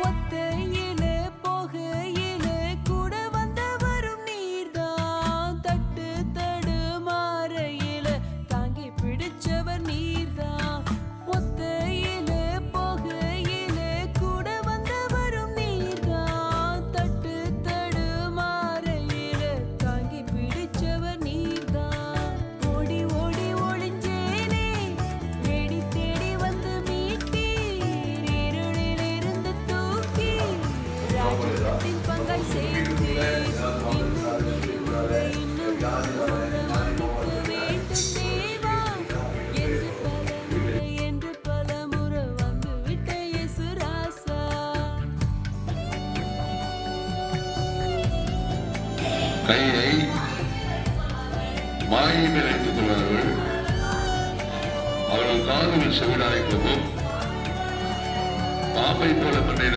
ஒத்தையிலே போகையிலே கூட வந்தவரும் நீர்தான். தட்டு தடுமாறையிலே தாங்கி பிடிச்சவர் நீர்தான். ஒத்தையிலே போகையிலே கூட வந்தவரும் நீர்தான். தட்டு தடுமாறையிலே தாங்கி பிடிச்சவர் நீர்தான். ஓடி ஓடி ஒளிஞ்சேனே தேடி தேடி வந்து மீட்டீர். இருளிலிருந்து தூக்கி ராஜ்யத்தின் பங்காய் சேர்த்தீர். இன்னும் ஒரு வேண்டும் தேவா என்று பலமுறை வந்து விட்ட இயேசு ராசா. கையை மாயை வைத்துக் கொள்வார்கள். அவர்கள் காதுகள் செவிடாய்க்கவும் பாம்பை போல மண்ணை